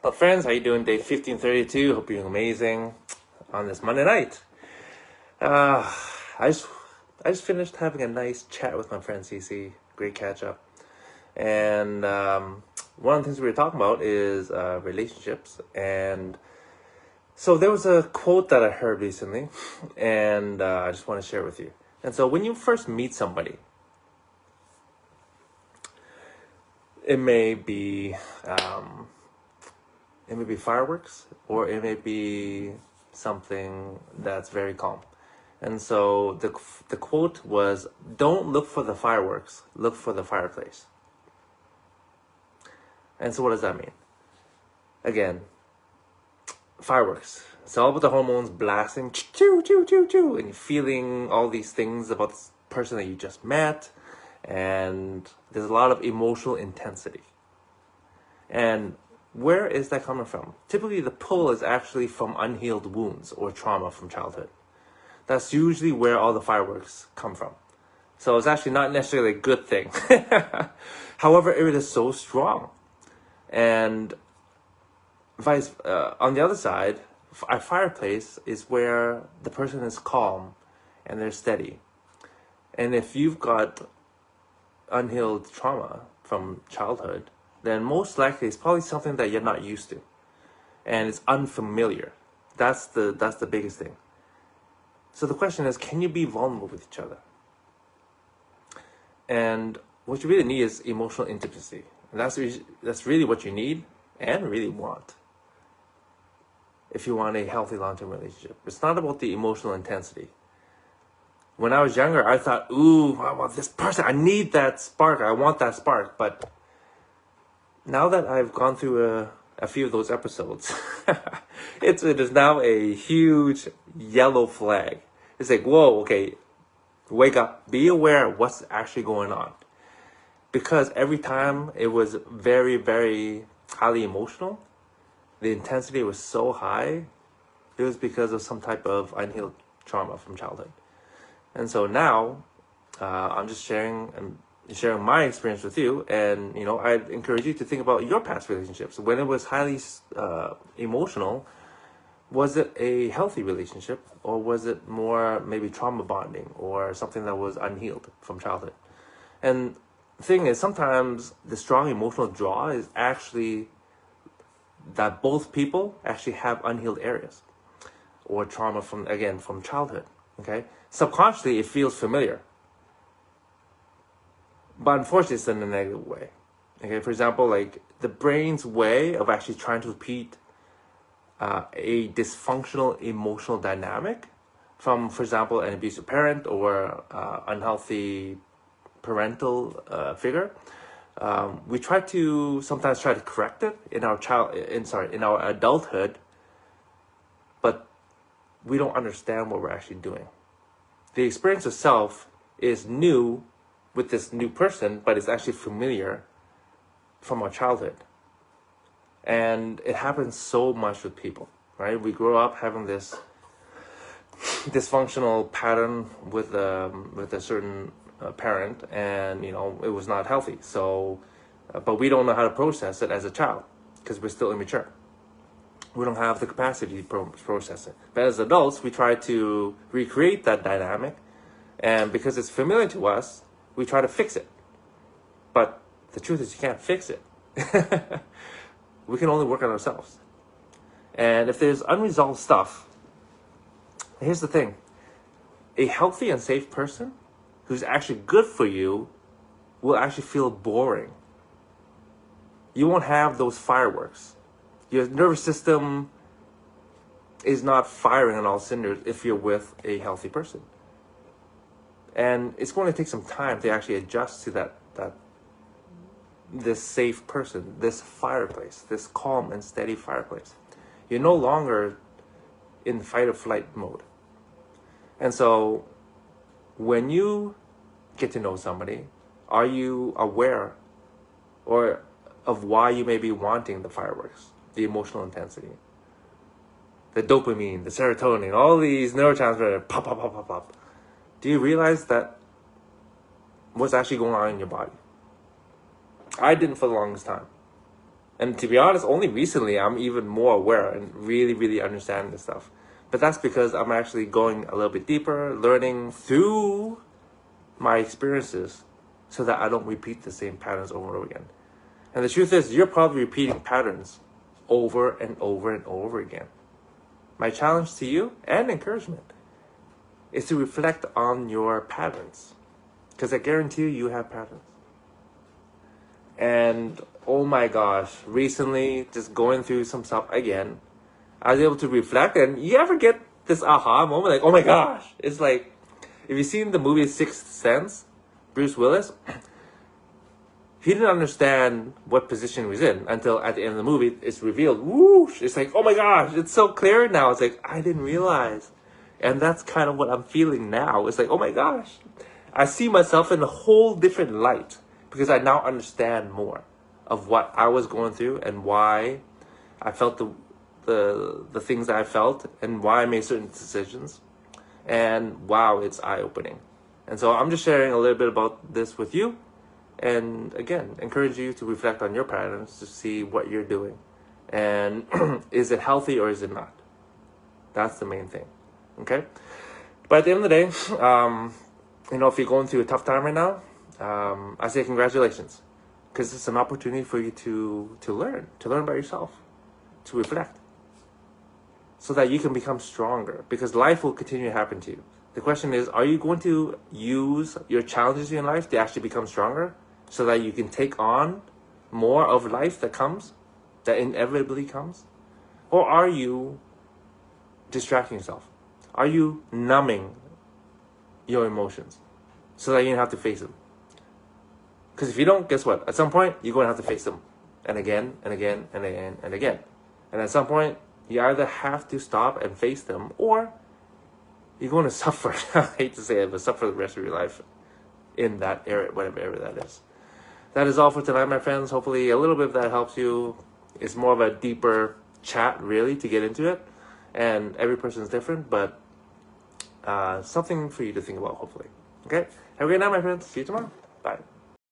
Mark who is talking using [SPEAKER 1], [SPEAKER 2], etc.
[SPEAKER 1] Well, friends, how you doing? Day 1532. Hope you're doing amazing on this Monday night. Uh, I just I just finished having a nice chat with my friend CC. Great catch up. And one of the things we were talking about is relationships. And so there was a quote that I heard recently, and I just want to share it with you. And so when you first meet somebody, it may be it may be fireworks, or it may be something that's very calm. And so the quote was, "Don't look for the fireworks, look for the fireplace." And so what does that mean? Again, fireworks. It's all about the hormones blasting, choo choo choo choo, and you're feeling all these things about this person that you just met, and there's a lot of emotional intensity. And where is that coming from? Typically, the pull is actually from unhealed wounds or trauma from childhood. That's usually where all the fireworks come from. So it's actually not necessarily a good thing. However, it is so strong. And on the other side, a fireplace is where the person is calm and they're steady. And if you've got unhealed trauma from childhood, then most likely it's probably something that you're not used to, and it's unfamiliar. That's the biggest thing. So the question is, can you be vulnerable with each other? And what you really need is emotional intimacy, and that's really what you need and really want if you want a healthy long-term relationship. It's not about the emotional intensity. When I was younger, I thought, ooh, I want this person. I need that spark. I want that spark. But now that I've gone through a few of those episodes, it is now a huge yellow flag. It's like, whoa, okay, wake up. Be aware of what's actually going on. Because every time it was very, very highly emotional, the intensity was so high, it was because of some type of unhealed trauma from childhood. And so now, I'm just sharing my experience with you, and I'd encourage you to think about your past relationships. When it was highly emotional, was it a healthy relationship, or was it more maybe trauma bonding or something that was unhealed from childhood? And the thing is, sometimes the strong emotional draw is actually that both people actually have unhealed areas or trauma from childhood. Okay, subconsciously it feels familiar, but unfortunately it's in a negative way. Okay, for example, like the brain's way of actually trying to repeat a dysfunctional emotional dynamic from, for example, an abusive parent or unhealthy parental figure. We sometimes try to correct it in our adulthood, but we don't understand what we're actually doing. The experience itself is new with this new person, but it's actually familiar from our childhood. And it happens so much with people, right? We grow up having this dysfunctional pattern with a certain parent, and it was not healthy. So, but we don't know how to process it as a child because we're still immature. We don't have the capacity to process it. But as adults, we try to recreate that dynamic, and because it's familiar to us, we try to fix it. But the truth is, you can't fix it. We can only work on ourselves. And if there's unresolved stuff, here's the thing. A healthy and safe person who's actually good for you will actually feel boring. You won't have those fireworks. Your nervous system is not firing on all cylinders if you're with a healthy person. And it's going to take some time to actually adjust to this safe person, this fireplace, this calm and steady fireplace. You're no longer in fight or flight mode. And so when you get to know somebody, are you aware of why you may be wanting the fireworks, the emotional intensity, the dopamine, the serotonin, all these neurotransmitters, pop, pop, pop, pop, pop? Do you realize that what's actually going on in your body? I didn't for the longest time. And to be honest, only recently I'm even more aware and really, really understand this stuff. But that's because I'm actually going a little bit deeper, learning through my experiences so that I don't repeat the same patterns over and over again. And the truth is, you're probably repeating patterns over and over and over again. My challenge to you and encouragement is to reflect on your patterns, because I guarantee you have patterns. And oh my gosh, recently, just going through some stuff again, I was able to reflect. And you ever get this aha moment, like, oh my gosh, it's like, if you've seen the movie Sixth Sense, Bruce Willis, he didn't understand what position he was in until at the end of the movie it's revealed. Whoosh! It's like, oh my gosh, it's so clear now. It's like, I didn't realize. And that's kind of what I'm feeling now. It's like, oh my gosh, I see myself in a whole different light because I now understand more of what I was going through and why I felt the things that I felt and why I made certain decisions. And wow, it's eye-opening. And so I'm just sharing a little bit about this with you. And again, encourage you to reflect on your patterns to see what you're doing. And is it healthy or is it not? That's the main thing. Okay? But at the end of the day, if you're going through a tough time right now, I say congratulations. Because it's an opportunity for you to learn about yourself, to reflect, so that you can become stronger. Because life will continue to happen to you. The question is, are you going to use your challenges in life to actually become stronger so that you can take on more of life that comes, that inevitably comes? Or are you distracting yourself? Are you numbing your emotions so that you don't have to face them? Because if you don't, guess what? At some point, you're going to have to face them. And again, and again, and again, and again. And at some point, you either have to stop and face them, or you're going to suffer. I hate to say it, but suffer the rest of your life in that area, whatever area that is. That is all for tonight, my friends. Hopefully a little bit of that helps you. It's more of a deeper chat, really, to get into it. And every person is different, but something for you to think about, hopefully. Okay? Have a great night, my friends. See you tomorrow. Bye.